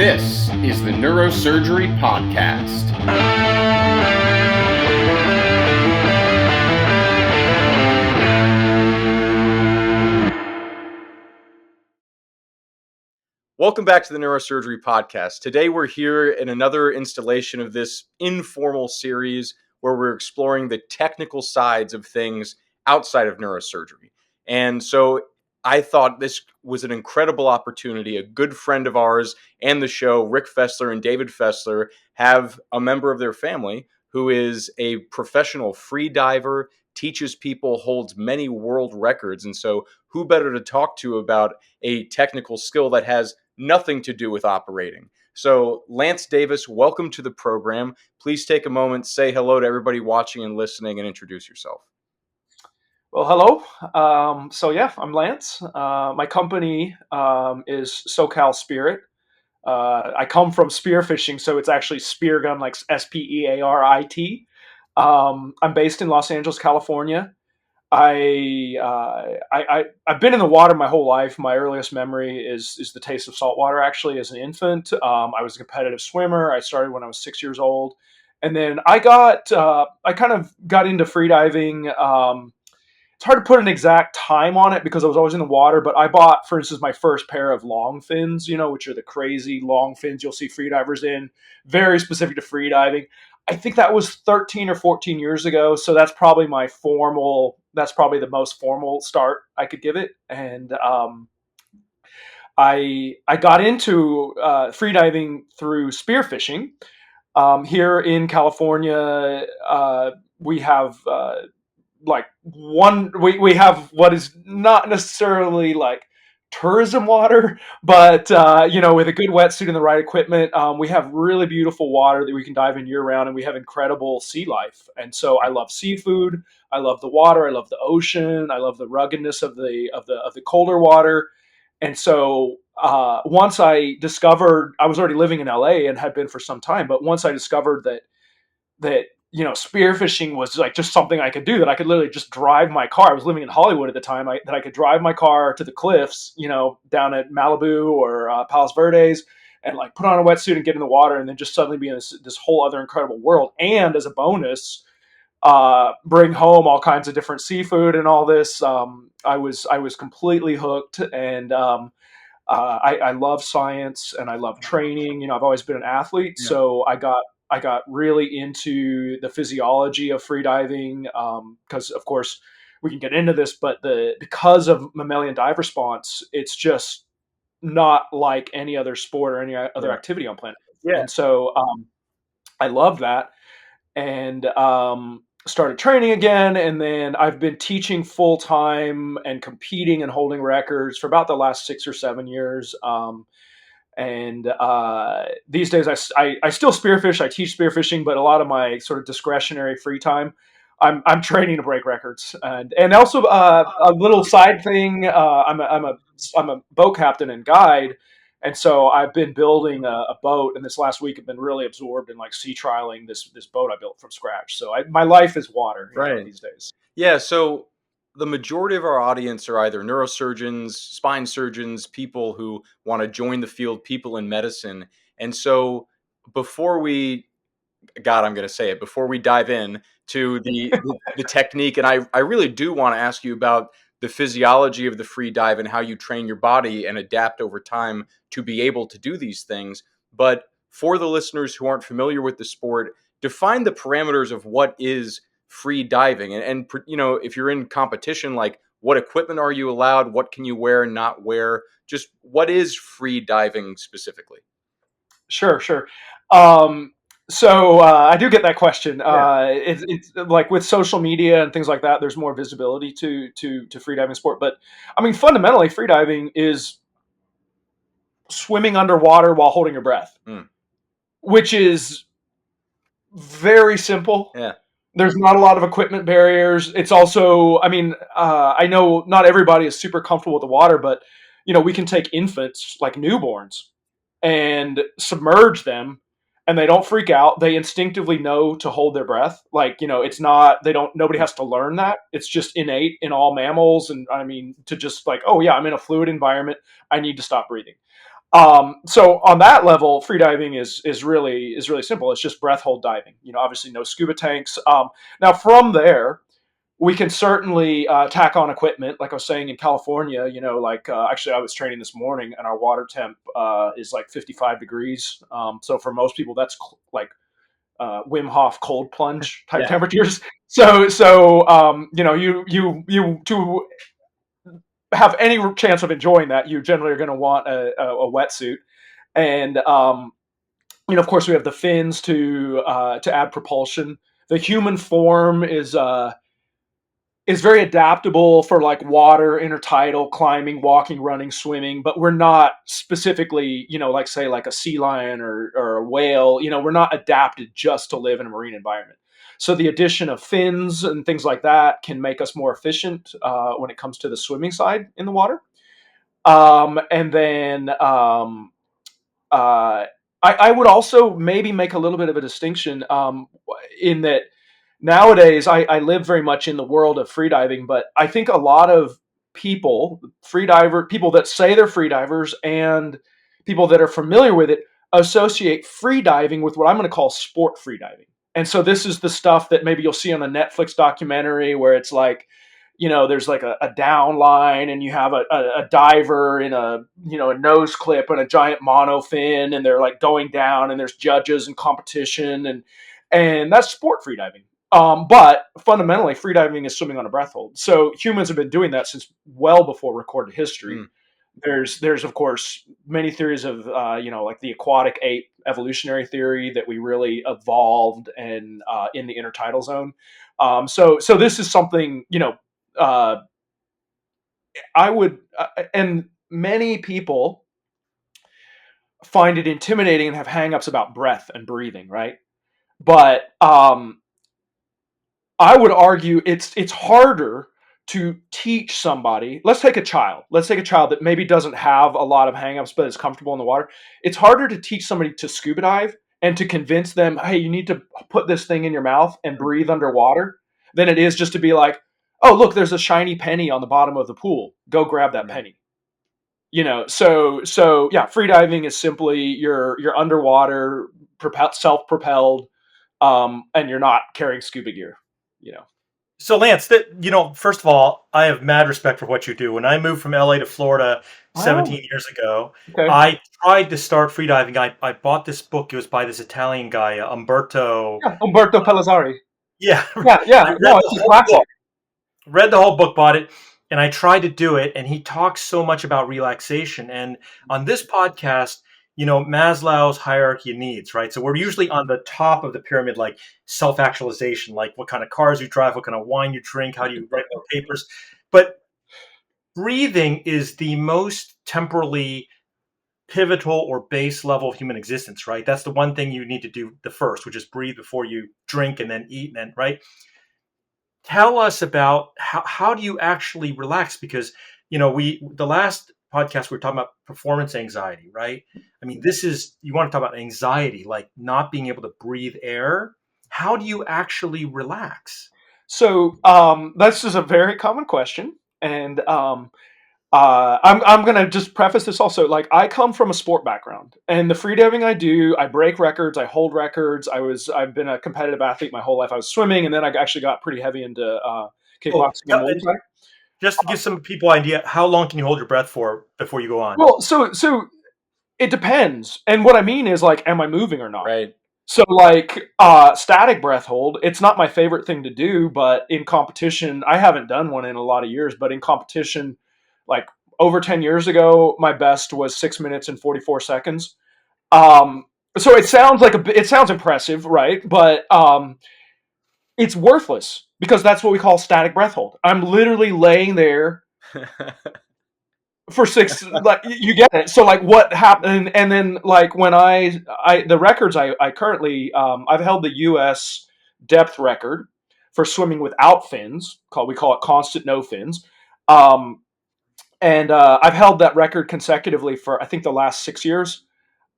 This is the Neurosurgery Podcast. Welcome back to the Neurosurgery Podcast. Today we're here in another installation of this informal series where we're exploring the technical sides of things outside of neurosurgery. And so I thought this was an incredible opportunity. A good friend of ours and the show, Rick Fessler and David Fessler, have a member of their family who is a professional free diver, teaches people, holds many world records. And so who better to talk to about a technical skill that has nothing to do with operating? So, Lance Davis, welcome to the program. Please take a moment, say hello to everybody watching and listening, and introduce yourself. Well, hello. I'm Lance. My company is SoCal Spirit. I come from spearfishing, so it's actually spear gun, like SPEARIT. I'm based in Los Angeles, California. I've been in the water my whole life. My earliest memory is the taste of salt water. Actually, as an infant, I was a competitive swimmer. I started when I was 6 years old, and then I kind of got into freediving. It's hard to put an exact time on it because I was always in the water, but I bought, for instance, my first pair of long fins, which are the crazy long fins you'll see freedivers in, very specific to freediving. I think that was 13 or 14 years ago. So that's probably that's probably the most formal start I could give it. And I got into freediving through spearfishing. Here in California, we have we have what is not necessarily like tourism water, but with a good wetsuit and the right equipment, we have really beautiful water that we can dive in year round, and we have incredible sea life. And so I love seafood, I love the water, I love the ocean, I love the ruggedness of the colder water. And so once I discovered, I was already living in LA and had been for some time, but once I discovered that spearfishing was like just something I could do, that I could literally just drive my car. I was living in Hollywood at the time, that I could drive my car to the cliffs, down at Malibu or Palos Verdes, and like put on a wetsuit and get in the water, and then just suddenly be in this whole other incredible world. And as a bonus, bring home all kinds of different seafood and all this. I was completely hooked, and I love science and I love training. I've always been an athlete, so I got really into the physiology of freediving, because, of course, we can get into this, but because of mammalian dive response, it's just not like any other sport or any other activity on planet Earth. Yeah. And so I love that, and started training again, and then I've been teaching full time and competing and holding records for about the last 6 or 7 years. And these days, I still spearfish. I teach spearfishing, but a lot of my sort of discretionary free time, I'm training to break records. And also a little side thing. I'm a boat captain and guide, and so I've been building a boat. And this last week, I've been really absorbed in like sea trialing this boat I built from scratch. So my life is water, Right. these days. Yeah, so the majority of our audience are either neurosurgeons, spine surgeons, people who want to join the field, people in medicine. And so before we, God, I'm going to say it, before we dive in to the technique, and I really do want to ask you about the physiology of the free dive and how you train your body and adapt over time to be able to do these things. But for the listeners who aren't familiar with the sport, define the parameters of what is free diving. And if you're in competition, like what equipment are you allowed? What can you wear and not wear? Just what is free diving specifically? Sure. So I do get that question. Yeah. It's like with social media and things like that, there's more visibility to freediving sport. But I mean, fundamentally, freediving is swimming underwater while holding your breath, which is very simple. Yeah. There's not a lot of equipment barriers. It's also, I mean, I know not everybody is super comfortable with the water, but we can take infants like newborns and submerge them, and they don't freak out. They instinctively know to hold their breath. Like, it's not, nobody has to learn that. It's just innate in all mammals. And I mean, to just like, oh yeah, I'm in a fluid environment, I need to stop breathing. So on that level, freediving is really simple. It's just breath hold diving. Obviously no scuba tanks. Now from there, we can certainly tack on equipment. Like I was saying in California, like actually I was training this morning, and our water temp is like 55 degrees. So for most people, that's like Wim Hof cold plunge type Yeah. temperatures. You to have any chance of enjoying that, you generally are going to want a wetsuit. And of course, we have the fins to add propulsion. The human form is very adaptable for like water, intertidal, climbing, walking, running, swimming, but we're not specifically, like say like a sea lion or a whale, we're not adapted just to live in a marine environment. So the addition of fins and things like that can make us more efficient when it comes to the swimming side in the water. And then I would also maybe make a little bit of a distinction in that nowadays I live very much in the world of freediving, but I think a lot of people that say they're freedivers and people that are familiar with it associate freediving with what I'm going to call sport freediving. And so this is the stuff that maybe you'll see on a Netflix documentary where it's like, there's like a down line, and you have a diver in a nose clip and a giant monofin, and they're like going down, and there's judges and competition, and that's sport freediving. But fundamentally, freediving is swimming on a breath hold. So humans have been doing that since well before recorded history. Mm. There's of course many theories of like the aquatic ape evolutionary theory that we really evolved and in the intertidal zone. So this is something uh, I would and many people find it intimidating and have hangups about breath and breathing, right? But I would argue it's harder to teach somebody. Let's take a child. Let's take a child that maybe doesn't have a lot of hangups but is comfortable in the water. It's harder to teach somebody to scuba dive and to convince them, hey, you need to put this thing in your mouth and breathe underwater, than it is just to be like, oh, look, there's a shiny penny on the bottom of the pool. Go grab that Yeah. penny. So yeah, freediving is simply you're underwater, self-propelled, and you're not carrying scuba gear. You know. So Lance, first of all, I have mad respect for what you do. When I moved from LA to Florida Oh, 17 years ago, okay. I tried to start freediving. I bought this book. It was by this Italian guy, Umberto. Yeah, Umberto Pelizzari. Yeah, Yeah, I yeah. read No, the it's a whole classic. book. Read the whole book, bought it, and I tried to do it. And he talks so much about relaxation. And on this podcast, Maslow's hierarchy of needs, right? So we're usually on the top of the pyramid, like self-actualization, like what kind of cars you drive, what kind of wine you drink, how do you write more papers. But breathing is the most temporally pivotal or base level of human existence, right? That's the one thing you need to do the first, which is breathe before you drink and then eat and then, right? Tell us about how do you actually relax? Because the last podcast we were talking about performance anxiety, right? I mean, this is, you want to talk about anxiety, like not being able to breathe air. How do you actually relax? So this is a very common question, and I'm gonna just preface this also. Like, I come from a sport background, and the freediving I do, I break records, I hold records. I've been a competitive athlete my whole life. I was swimming, and then I actually got pretty heavy into Oh, kickboxing and Muay Thai. just to give some people an idea, how long can you hold your breath for before you go on? Well, so it depends, and what I mean is like, am I moving or not? Right. So like static breath hold, it's not my favorite thing to do, but in competition, I haven't done one in a lot of years, but in competition, like over 10 years ago, my best was 6 minutes and 44 seconds. So it sounds like it sounds impressive, right? But it's worthless because that's what we call static breath hold. I'm literally laying there for six, like you get it. So like what happened, and then like when I the records I currently I've held the US depth record for swimming without fins, we call it constant no fins. um and I've held that record consecutively for I think the last 6 years.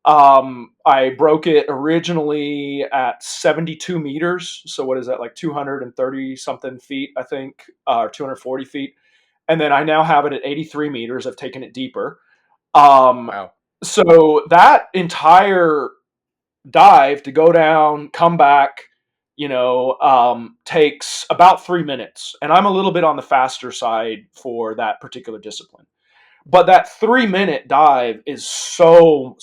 I broke it originally at 72 meters, so what is that, like 230 something feet, I think, or 240 feet. And then I now have it at 83 meters. I've taken it deeper. Um, Wow. So that entire dive to go down, come back, takes about 3 minutes. And I'm a little bit on the faster side for that particular discipline. But that 3 minute dive is so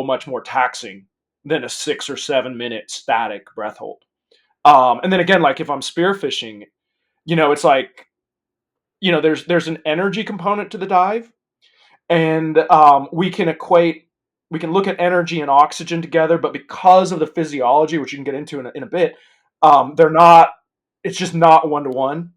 much more taxing than a 6 or 7 minute static breath hold. And then again, like if I'm spearfishing, it's like, there's an energy component to the dive, and we can look at energy and oxygen together, but because of the physiology, which you can get into in a bit, they're not. It's just not one to one.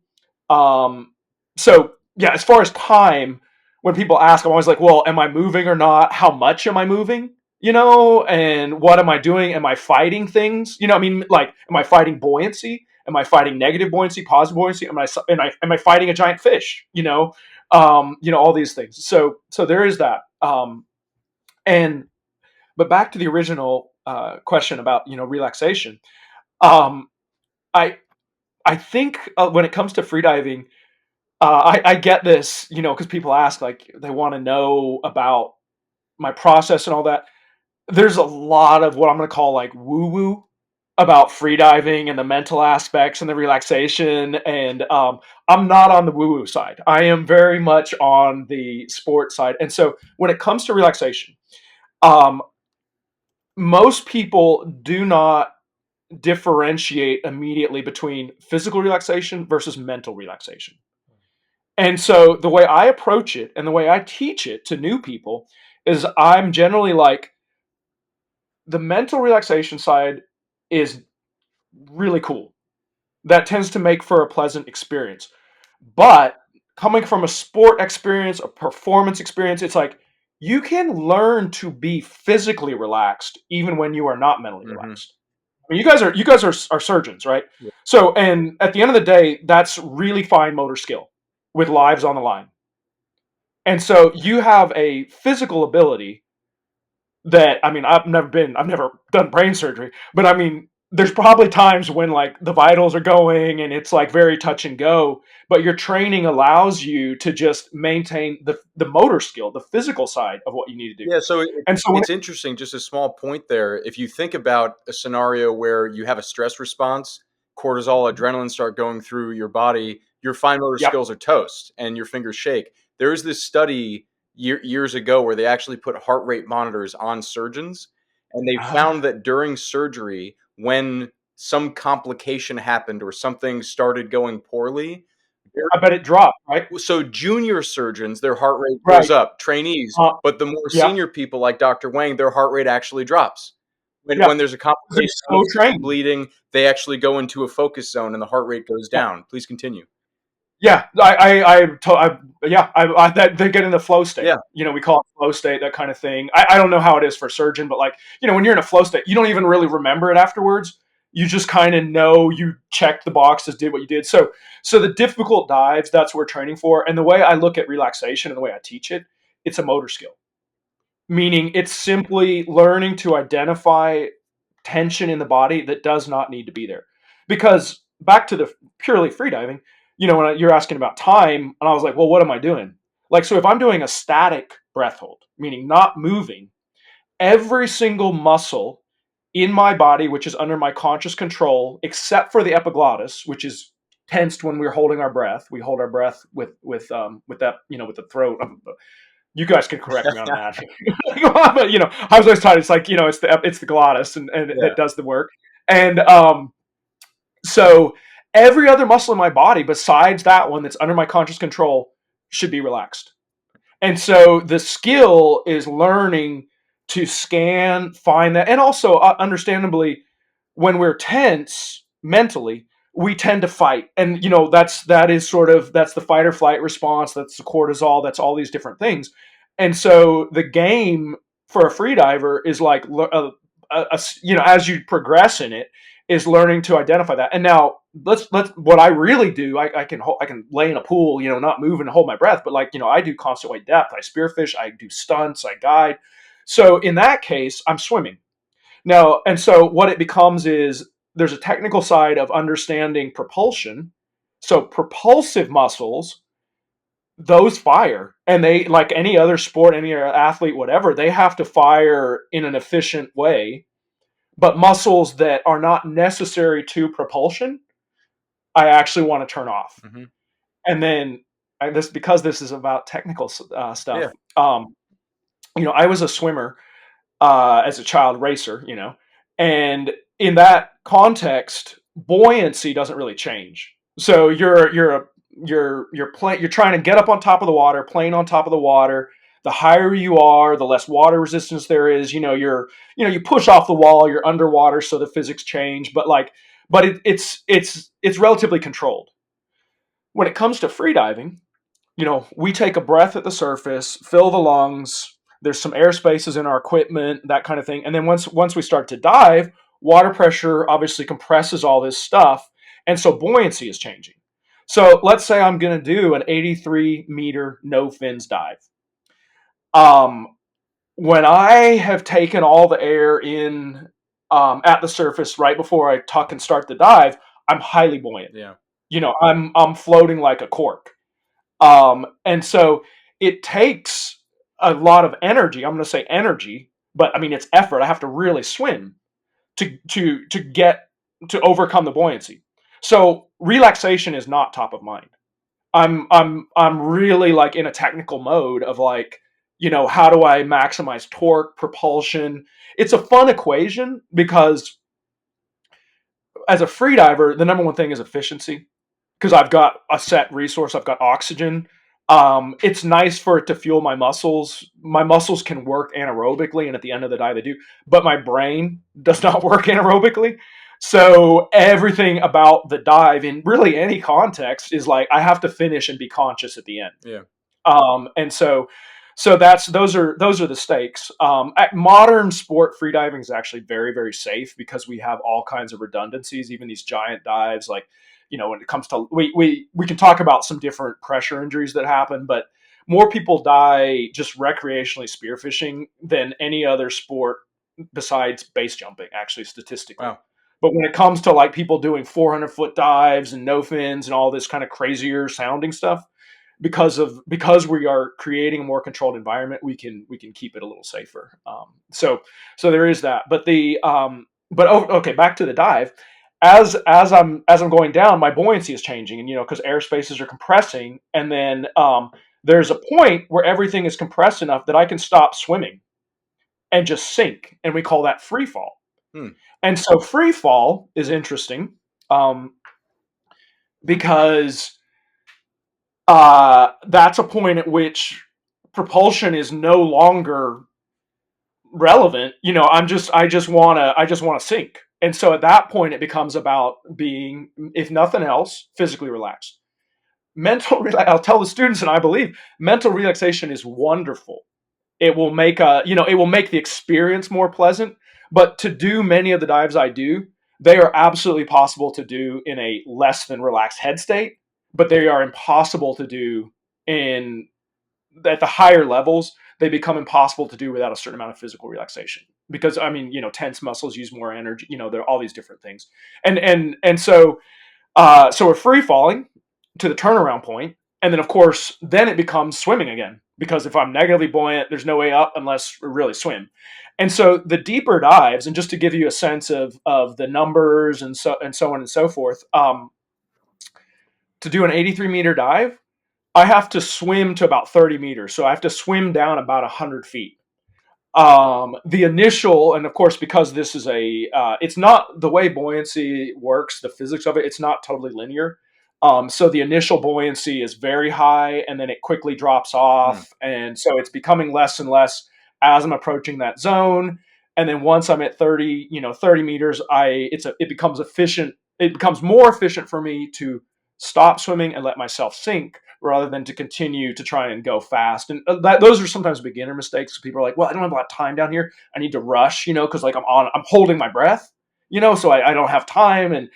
So yeah, as far as time, when people ask, I'm always like, well, am I moving or not? How much am I moving? And what am I doing? Am I fighting things? I mean, like, am I fighting buoyancy? Am I fighting negative buoyancy, positive buoyancy? Am I fighting a giant fish? All these things. So there is that. And but back to the original question about relaxation. Um, I I think when it comes to freediving, I get this, because people ask, like, they want to know about my process and all that. There's a lot of what I'm going to call like woo woo about freediving and the mental aspects and the relaxation. And I'm not on the woo woo side. I am very much on the sport side. And so when it comes to relaxation, um, most people do not differentiate immediately between physical relaxation versus mental relaxation. And so the way I approach it and the way I teach it to new people is I'm generally like, the mental relaxation side is really cool. That tends to make for a pleasant experience. But coming from a sport experience, a performance experience, it's like you can learn to be physically relaxed even when you are not mentally Mm-hmm. relaxed. I mean, you guys are surgeons, right? Yeah. So, and at the end of the day, that's really fine motor skill with lives on the line. And so you have a physical ability that, I mean, I've never done brain surgery, but I mean, there's probably times when like the vitals are going and it's like very touch and go, but your training allows you to just maintain the motor skill, the physical side of what you need to do. Yeah, so And so when it's interesting, just a small point there. If you think about a scenario where you have a stress response, cortisol, adrenaline start going through your body, your fine motor yep. skills are toast and your fingers shake. There is this study years ago where they actually put heart rate monitors on surgeons, and they found that during surgery, when some complication happened or something started going poorly, I bet it dropped, right? so junior surgeons, their heart rate goes Right. up, trainees, but the more Yep. senior people like Dr. Wang, their heart rate actually drops. When Yep. there's a They're complication, so trained. bleeding, they actually go into a focus zone and the heart rate goes Yeah. down. Please continue. Yeah, that they get in the flow state. Yeah. We call it flow state, that kind of thing. I don't know how it is for surgeon, but like, when you're in a flow state, you don't even really remember it afterwards. You just kind of know you checked the boxes, did what you did. So the difficult dives, that's what we're training for. And the way I look at relaxation and the way I teach it, it's a motor skill. Meaning it's simply learning to identify tension in the body that does not need to be there. Because back to the purely freediving, when you're asking about time, and I was like, well, what am I doing? Like, so if I'm doing a static breath hold, meaning not moving, every single muscle in my body, which is under my conscious control, except for the epiglottis, which is tensed when we're holding our breath. We hold our breath with that, with the throat. You guys can correct me on that. But I was always taught it's like, it's the glottis and Yeah. that does the work. And so every other muscle in my body besides that one that's under my conscious control should be relaxed. And so the skill is learning to scan, find that, and also understandably, when we're tense mentally, we tend to fight, and that's the fight or flight response. That's the cortisol. That's all these different things, and so the game for a freediver is like as you progress in it, is learning to identify that. And now let's what I really do. I can lay in a pool, not move and hold my breath, but I do constant weight depth. I spearfish. I do stunts. I guide. So in that case, I'm swimming now. And so what it becomes is there's a technical side of understanding propulsion. So propulsive muscles, those fire, and they, like any other sport, any other athlete, whatever, they have to fire in an efficient way. But muscles that are not necessary to propulsion, I actually want to turn off. Mm-hmm. And then because this is about technical stuff. Yeah. I was a swimmer as a child, racer, and in that context, buoyancy doesn't really change. So you're trying to get up on top of the water, playing on top of the water. The higher you are, the less water resistance there is. You push off the wall, you're underwater, so the physics change. But it's relatively controlled. When it comes to freediving, we take a breath at the surface, fill the lungs. There's some air spaces in our equipment, that kind of thing. And then once we start to dive, water pressure obviously compresses all this stuff, and so buoyancy is changing. So let's say I'm going to do an 83-meter no fins dive. When I have taken all the air in at the surface right before I tuck and start the dive, I'm highly buoyant. Yeah. I'm floating like a cork. And so it takes a lot of energy. I'm going to say energy, but I mean it's effort. I have to really swim to overcome the buoyancy. So relaxation is not top of mind. I'm really like in a technical mode of like, how do I maximize torque, propulsion? It's a fun equation because as a freediver, the number one thing is efficiency, because I've got a set resource. I've got oxygen. It's nice for it to fuel my muscles. My muscles can work anaerobically, and at the end of the day, they do. But my brain does not work anaerobically. So everything about the dive, in really any context, is like I have to finish and be conscious at the end. Yeah. And so those are the stakes. At modern sport, freediving is actually very, very safe because we have all kinds of redundancies. Even these giant dives, like, when it comes to we can talk about some different pressure injuries that happen, but more people die just recreationally spearfishing than any other sport besides base jumping, actually, statistically. Wow. But when it comes to like people doing 400-foot dives and no fins and all this kind of crazier sounding stuff, because we are creating a more controlled environment, we can keep it a little safer. So there is that. But okay, back to the dive. As I'm going down, my buoyancy is changing, and because air spaces are compressing, and then there's a point where everything is compressed enough that I can stop swimming and just sink, and we call that free fall. And so free fall is interesting because that's a point at which propulsion is no longer relevant. I just want to sink. And so at that point, it becomes about being, if nothing else, physically relaxed. I'll tell the students, and I believe mental relaxation is wonderful. It will make the experience more pleasant. But to do many of the dives I do, they are absolutely possible to do in a less than relaxed head state, but they are impossible to do at the higher levels. They become impossible to do without a certain amount of physical relaxation, because tense muscles use more energy. There are all these different things, and so we're free falling to the turnaround point, and then of course then it becomes swimming again, because if I'm negatively buoyant, there's no way up unless we really swim. And so the deeper dives, and just to give you a sense of the numbers and so on and so forth, to do an 83-meter dive, I have to swim to about 30 meters. So I have to swim down about 100 feet. The initial, and of course, because this is it's not the way buoyancy works, the physics of it, it's not totally linear. So the initial buoyancy is very high, and then it quickly drops off. And so it's becoming less and less as I'm approaching that zone. And then once I'm at 30 meters, it becomes efficient. It becomes more efficient for me to stop swimming and let myself sink, rather than to continue to try and go fast. And those are sometimes beginner mistakes. People are like, well, I don't have a lot of time down here. I need to rush, because like I'm holding my breath, so I don't have time. And,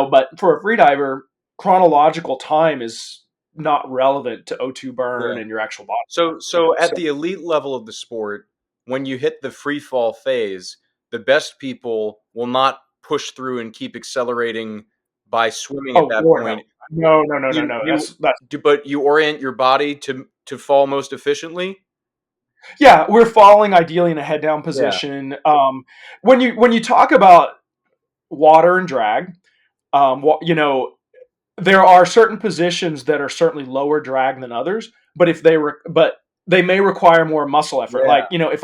but for a freediver, chronological time is not relevant to O2 burn and your actual body. So at the elite level of the sport, when you hit the free fall phase, the best people will not push through and keep accelerating by swimming at that point. No. You That's but you orient your body to fall most efficiently? yeah. We're falling ideally in a head down Yeah. position. When you talk about water and drag, you know, there are certain positions that are certainly lower drag than others, but but they may require more muscle effort. Yeah. Like, you know, if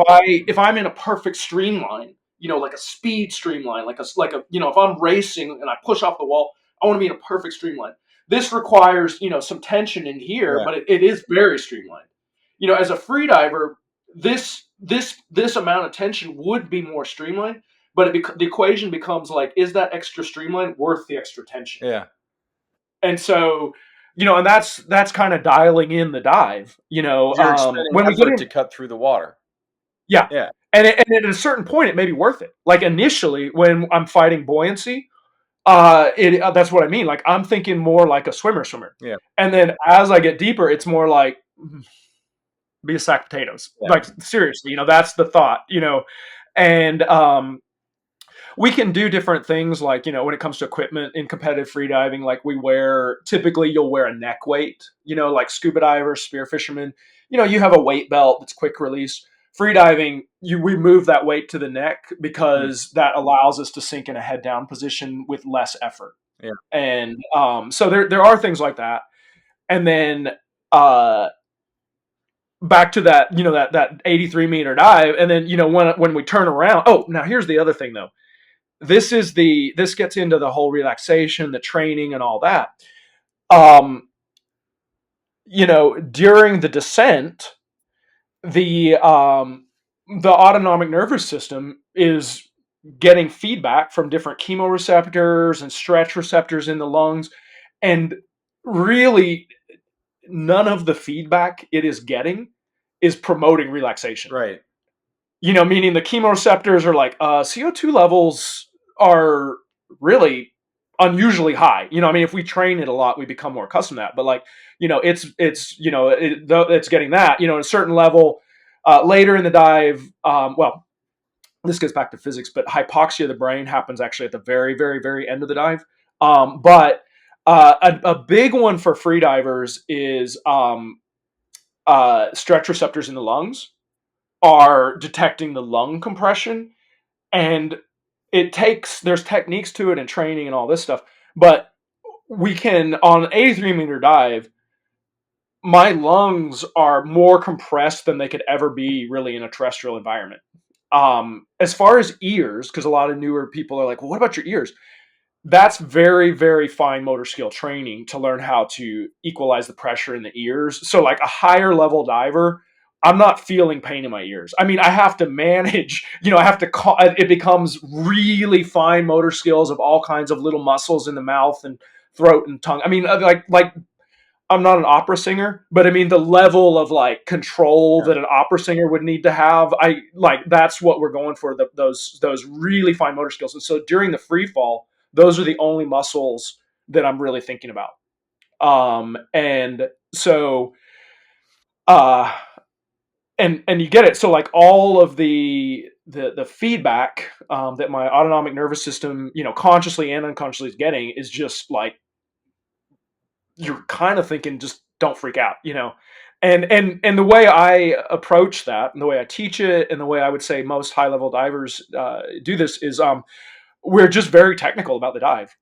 I'm in a perfect streamline, you know, like a speed streamline, like a you know, if I'm racing and I push off the wall, I want to be in a perfect streamline. This requires, you know, some tension in here, Yeah. but it is very streamlined. You know, as a free diver, this amount of tension would be more streamlined, but the equation becomes like, is that extra streamline worth the extra tension? Yeah. And so, you know, and that's kind of dialing in the dive, you know, You're expending when we get effort in, to cut through the water. yeah. Yeah. And at a certain point, it may be worth it. Like initially, when I'm fighting buoyancy, that's what I mean. Like I'm thinking more like a swimmer, Yeah. and then as I get deeper, it's more like be a sack of potatoes. Yeah. Like seriously, you know, that's the thought, you know, and we can do different things like, you know, when it comes to equipment in competitive freediving, like typically you'll wear a neck weight, you know, like scuba divers, spear fishermen, you know, you have a weight belt that's quick release. Freediving, we move that weight to the neck because that allows us to sink in a head down position with less effort. Yeah. And so there are things like that. And then uh, back to that, you know, that 83-meter dive. And then, you know, when we turn around, oh, now here's the other thing though. This gets into the whole relaxation, the training, and all that. You know, during the descent, the autonomic nervous system is getting feedback from different chemoreceptors and stretch receptors in the lungs, and really none of the feedback it is getting is promoting relaxation. Right. You know, meaning the chemoreceptors are like, CO2 levels are really unusually high. You know, I mean, if we train it a lot, we become more accustomed to that. But like, you know, you know, it's getting that, you know, at a certain level. Later in the dive, well, this gets back to physics, but hypoxia of the brain happens actually at the very, very, very end of the dive. But a big one for free divers is stretch receptors in the lungs are detecting the lung compression, and there's techniques to it and training and all this stuff, but we can, on an 83-meter dive, my lungs are more compressed than they could ever be really in a terrestrial environment. As far as ears, because a lot of newer people are like, well, what about your ears? That's very, very fine motor skill training to learn how to equalize the pressure in the ears. So like a higher level diver, I'm not feeling pain in my ears. I mean, I have to manage, you know, it becomes really fine motor skills of all kinds of little muscles in the mouth and throat and tongue. I mean, like I'm not an opera singer, but I mean the level of like control that an opera singer would need to have. That's what we're going for, those really fine motor skills. And so during the free fall, those are the only muscles that I'm really thinking about. And so uh and you get it. So like all of the feedback that my autonomic nervous system, you know, consciously and unconsciously is getting is just like, you're kind of thinking, just don't freak out, you know. And the way I approach that, and the way I teach it, and the way I would say most high level divers do this is, we're just very technical about the dive.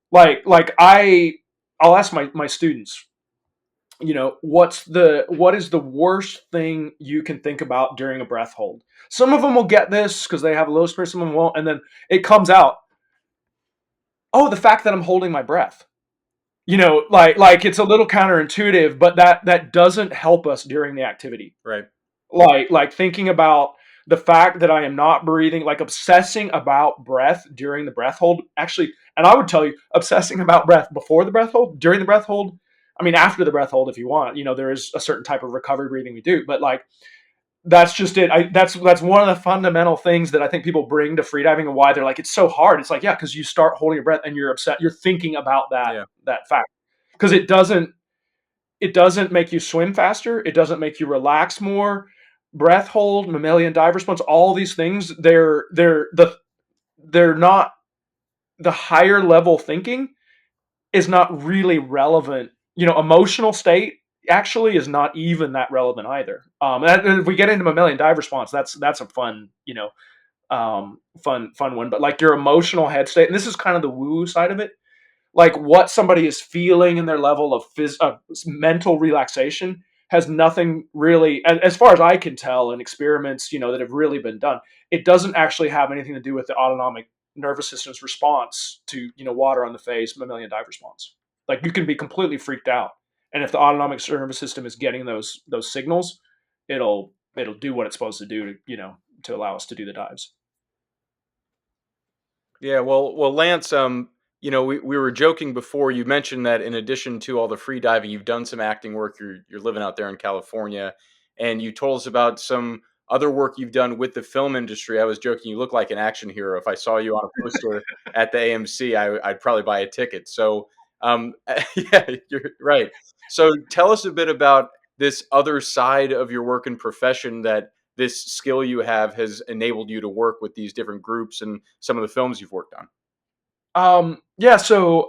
I'll ask my students, you know, what is the worst thing you can think about during a breath hold? Some of them will get this because they have a low spirit, some of them won't, and then it comes out, oh, the fact that I'm holding my breath. You know, like it's a little counterintuitive, but that doesn't help us during the activity. Right. Like thinking about the fact that I am not breathing, like obsessing about breath during the breath hold. Actually, and I would tell you, obsessing about breath before the breath hold, during the breath hold. I mean, after the breath hold, if you want, you know, there is a certain type of recovery breathing we do, but like that's just it. That's one of the fundamental things that I think people bring to freediving, and why they're like, it's so hard. It's like, yeah, because you start holding your breath and you're upset. You're thinking about that fact, because it doesn't make you swim faster. It doesn't make you relax more. Breath hold, mammalian dive response, all these things, they're not, the higher level thinking is not really relevant emotional state actually is not even that relevant either. If we get into mammalian dive response, that's a fun, fun one. But like your emotional head state, and this is kind of the woo side of it, like what somebody is feeling and their level of mental relaxation has nothing really, as far as I can tell, in experiments that have really been done. It doesn't actually have anything to do with the autonomic nervous system's response to water on the face, mammalian dive response. Like you can be completely freaked out, and if the autonomic nervous system is getting those signals, it'll do what it's supposed to do to allow us to do the dives. Yeah, well, Lance, we were joking before. You mentioned that in addition to all the free diving, you've done some acting work. You're living out there in California, and you told us about some other work you've done with the film industry. I was joking. You look like an action hero. If I saw you on a poster at the AMC, I'd probably buy a ticket. So, yeah, you're right. So, tell us a bit about this other side of your work and profession that this skill you have has enabled you to work with these different groups and some of the films you've worked on. Yeah, so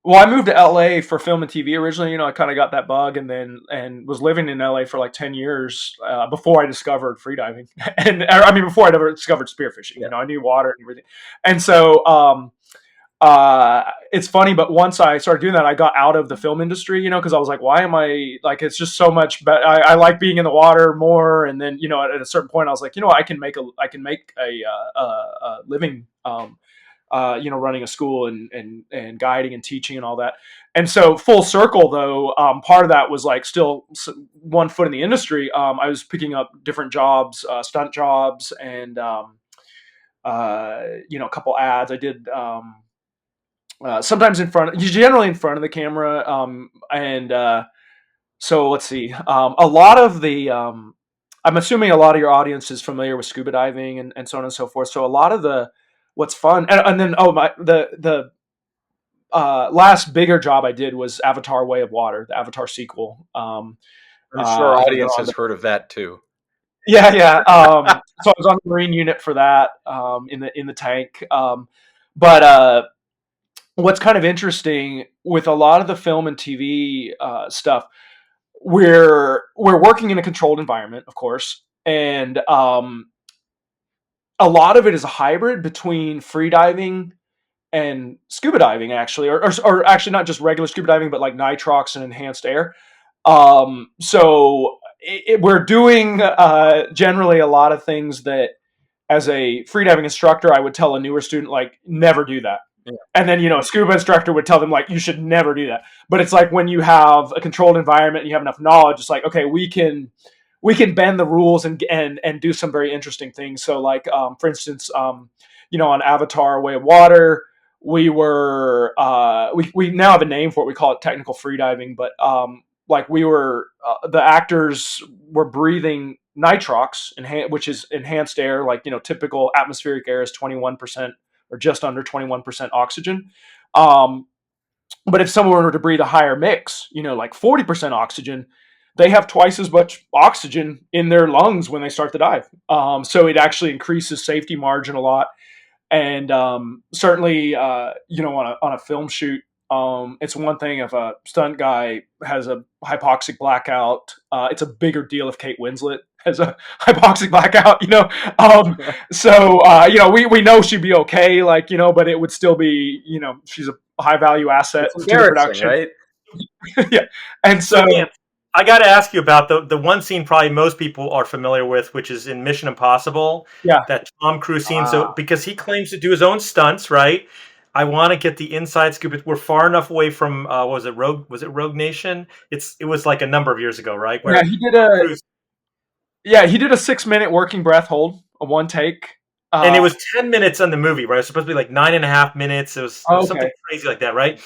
well, I moved to LA for film and TV originally. I kind of got that bug, and was living in LA for like 10 years before I discovered freediving, and I mean before I ever discovered spearfishing. Yeah. I knew water and everything, and so it's funny, but once I started doing that, I got out of the film industry, because I was like, why am I like? It's just so much better. I like being in the water more, and then at a certain point, I was like, I can make a living. Running a school and guiding and teaching and all that. And so full circle though, part of that was like still one foot in the industry. I was picking up different jobs, stunt jobs, and a couple ads. I did sometimes generally in front of the camera, and so let's see. A lot of the I'm assuming a lot of your audience is familiar with scuba diving and so on and so forth. So a lot of what's fun, and then the last bigger job I did was Avatar: Way of Water, the Avatar sequel. I'm sure our audience has heard of that too. Yeah, yeah. So I was on the Marine unit for that, in the tank. But what's kind of interesting with a lot of the film and TV stuff, we're working in a controlled environment, of course, and a lot of it is a hybrid between free diving and scuba diving, actually, or actually not just regular scuba diving, but like nitrox and enhanced air. So we're doing generally a lot of things that, as a freediving instructor, I would tell a newer student, like, never do that. Yeah. And then, a scuba instructor would tell them, like, you should never do that. But it's like when you have a controlled environment and you have enough knowledge, it's like, okay, we can bend the rules and do some very interesting things. So like, for instance, on Avatar: Way of Water, we were we now have a name for it. We call it technical freediving, but like we were the actors were breathing nitrox, which is enhanced air. Like typical atmospheric air is 21% or just under 21% oxygen. But if someone were to breathe a higher mix, like 40% oxygen, they have twice as much oxygen in their lungs when they start the dive. So it actually increases safety margin a lot. And certainly, on a film shoot, it's one thing if a stunt guy has a hypoxic blackout. It's a bigger deal if Kate Winslet has a hypoxic blackout, So we know she'd be okay, but it would still be, she's a high value asset to the production, right? Yeah, and so. I got to ask you about the one scene probably most people are familiar with, which is in Mission Impossible. Yeah. That Tom Cruise scene. So because he claims to do his own stunts, right? I want to get the inside scoop. We're far enough away from was it Rogue Nation? It was like a number of years ago, right? Where he did a 6-minute working breath hold, a one take. And it was 10 minutes on the movie, right? It was supposed to be like 9.5 minutes. It was something crazy like that, right?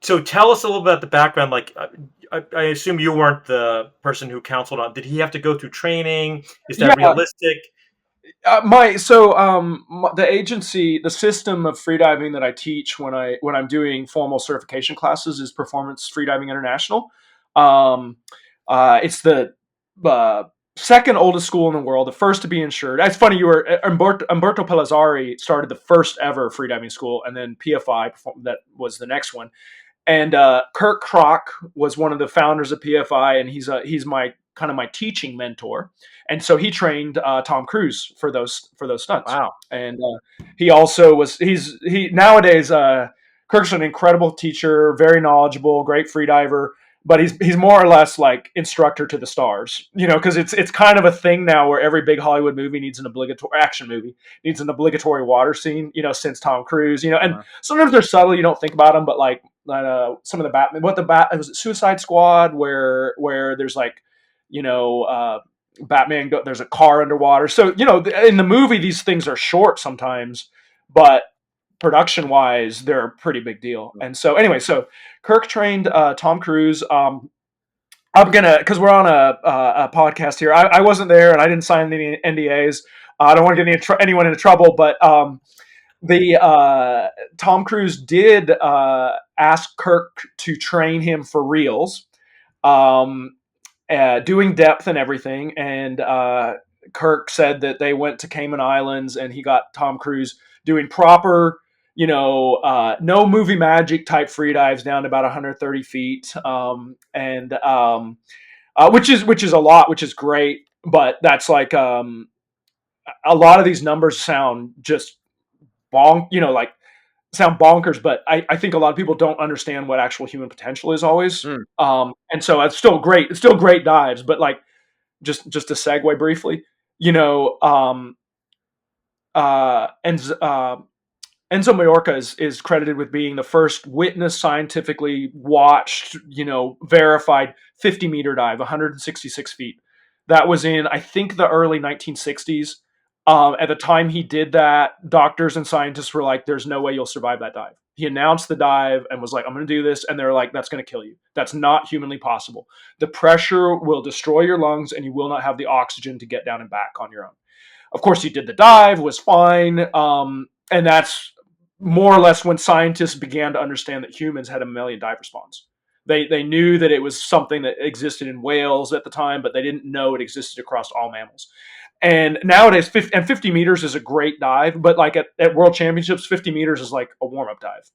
So tell us a little bit about the background. Like, I assume you weren't the person who counseled on. Did he have to go through training? Is that realistic? The agency, the system of freediving that I teach when I'm doing formal certification classes is Performance Freediving International. It's the second oldest school in the world, the first to be insured. It's funny, Umberto Pelizzari started the first ever freediving school, and then PFI, that was the next one. And Kirk Kroc was one of the founders of PFI, and he's my kind of my teaching mentor. And so he trained Tom Cruise for those stunts. Wow. And he also was he nowadays Kirk's an incredible teacher, very knowledgeable, great freediver. But he's more or less like instructor to the stars, because it's kind of a thing now where every big Hollywood movie needs an obligatory action movie needs an obligatory water scene, since Tom Cruise, and sometimes they're subtle, you don't think about them, but like some of the Batman, was it Suicide Squad where there's like, Batman there's a car underwater, so in the movie these things are short sometimes, but production wise they're a pretty big deal. And so anyway, so Kirk trained Tom Cruise. I'm gonna, because we're on a podcast here. I wasn't there and I didn't sign any NDAs. I don't want to get anyone into trouble, but the Tom Cruise did ask Kirk to train him for reels, doing depth and everything. And Kirk said that they went to Cayman Islands and he got Tom Cruise doing proper, no movie magic type free dives down to about 130 feet, which is a lot, which is great. But that's like a lot of these numbers sound just like sound bonkers, but I think a lot of people don't understand what actual human potential is always. And so it's still great. It's still great dives, but like just to segue briefly, Enzo Mayorga is credited with being the first witness, scientifically watched, verified 50-meter dive, 166 feet. That was in, I think, the early 1960s. At the time he did that, doctors and scientists were like, there's no way you'll survive that dive. He announced the dive and was like, I'm going to do this. And they're like, that's going to kill you. That's not humanly possible. The pressure will destroy your lungs and you will not have the oxygen to get down and back on your own. Of course, he did the dive, was fine. And that's more or less when scientists began to understand that humans had a mammalian dive response. They knew that it was something that existed in whales at the time, but they didn't know it existed across all mammals. And nowadays, 50 meters is a great dive, but like at World Championships, 50 meters is like a warm-up dive,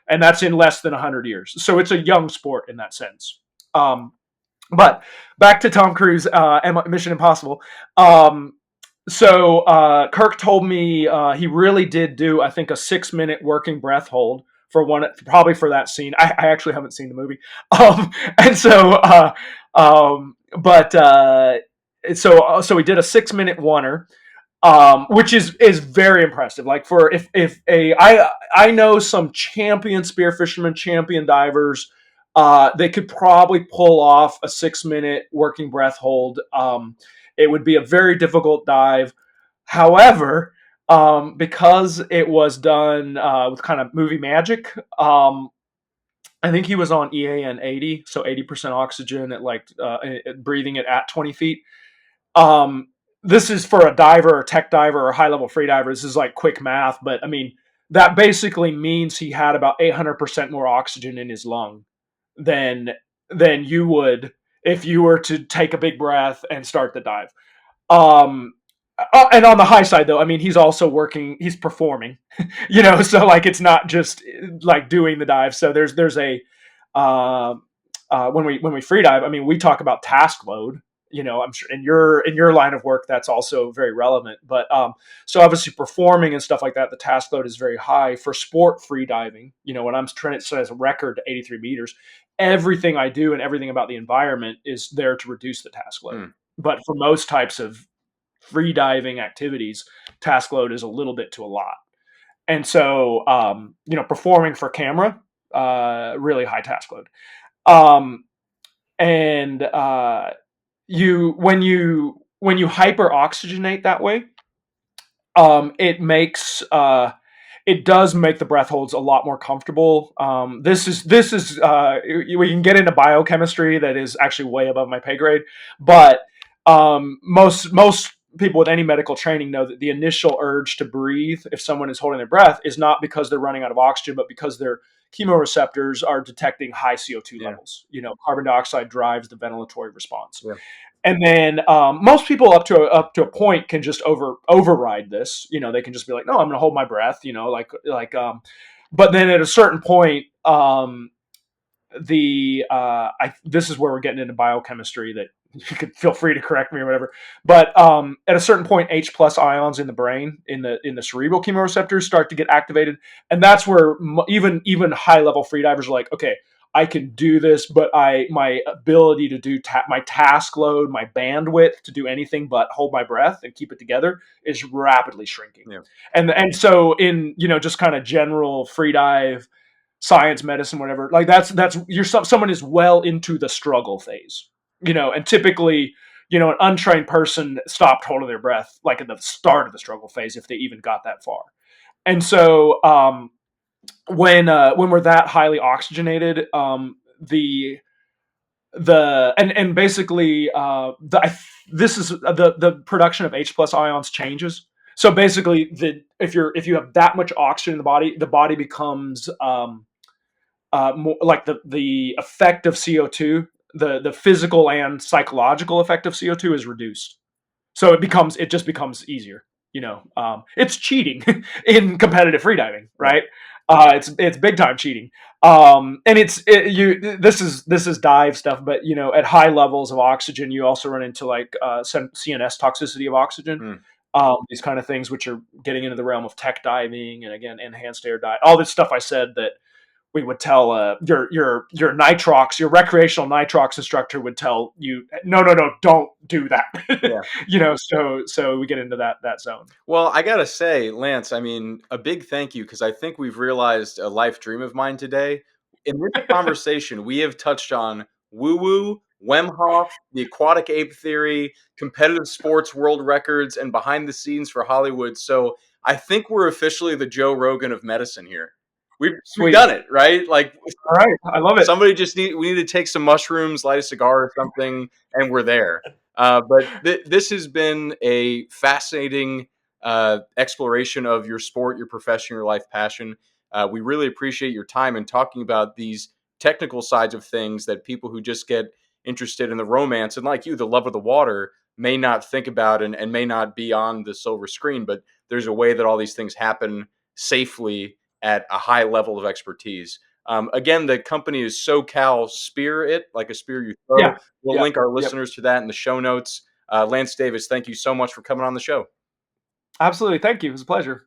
and that's in less than 100 years. So it's a young sport in that sense. But back to Tom Cruise and Mission Impossible. So Kirk told me he really did do, I think, a 6-minute working breath hold probably for that scene. I actually haven't seen the movie. And so, so he did a 6-minute oneer, which is very impressive. Like I know some champion spear fishermen, champion divers, they could probably pull off a 6-minute working breath hold. It would be a very difficult dive. However, because it was done with kind of movie magic, I think he was on EAN 80, so 80% oxygen at like breathing it at 20 feet. This is for a diver, a tech diver, or a high-level free diver. This is like quick math, but I mean, that basically means he had about 800% more oxygen in his lung than you would if you were to take a big breath and start the dive. And on the high side, though, I mean, he's also working, he's performing, so like it's not just like doing the dive. So there's a when we free dive, I mean, we talk about task load. I'm sure in your line of work that's also very relevant. But so obviously performing and stuff like that, the task load is very high for sport free diving. When I'm trying to set as a record to 83 meters, everything I do and everything about the environment is there to reduce the task load. But for most types of free diving activities, task load is a little bit to a lot. And so, performing for camera, really high task load. When you hyper oxygenate that way, it does make the breath holds a lot more comfortable. This is we can get into biochemistry that is actually way above my pay grade, but most people with any medical training know that the initial urge to breathe, if someone is holding their breath, is not because they're running out of oxygen, but because their chemoreceptors are detecting high CO2 levels. Carbon dioxide drives the ventilatory response. Yeah. And then most people up to a point can just override this. They can just be like, no, I'm going to hold my breath. But then at a certain point, this is where we're getting into biochemistry that you could feel free to correct me or whatever. But at a certain point, H plus ions in the brain, in the cerebral chemoreceptors, start to get activated, and that's where even high level freedivers are like, okay, I can do this, but my ability to do my task load, my bandwidth to do anything but hold my breath and keep it together is rapidly shrinking. Yeah. And so in just kind of general freedive science, medicine, whatever, like that's someone is well into the struggle phase, and typically, an untrained person stopped holding their breath like at the start of the struggle phase if they even got that far. And so when we're that highly oxygenated, and basically this is the production of H plus ions changes. So basically, if you have that much oxygen in the body becomes more like the effect of CO2, the physical and psychological effect of CO2 is reduced. So it just becomes easier. It's cheating in competitive freediving, right? It's big time cheating. And this is dive stuff, but at high levels of oxygen, you also run into like CNS toxicity of oxygen. These kind of things, which are getting into the realm of tech diving and again enhanced air dive. All this stuff I said that we would tell your nitrox, your recreational nitrox instructor would tell you, no, don't do that. Yeah. So we get into that zone. Well, I gotta say, Lance, I mean, a big thank you, because I think we've realized a life dream of mine today. In this conversation, we have touched on woo-woo, Wim Hof, the aquatic ape theory, competitive sports world records, and behind the scenes for Hollywood. So I think we're officially the Joe Rogan of medicine here. We've done it, right? Like, all right, I love it. Somebody we need to take some mushrooms, light a cigar or something, and we're there. But this has been a fascinating exploration of your sport, your profession, your life passion. We really appreciate your time in talking about these technical sides of things that people who just get interested in the romance and, like you, the love of the water may not think about and may not be on the silver screen. But there's a way that all these things happen safely at a high level of expertise. Again, the company is SoCal Spear It, like a spear you throw. Yeah. We'll link our listeners to that in the show notes. Lance Davis, thank you so much for coming on the show. Absolutely. Thank you. It was a pleasure.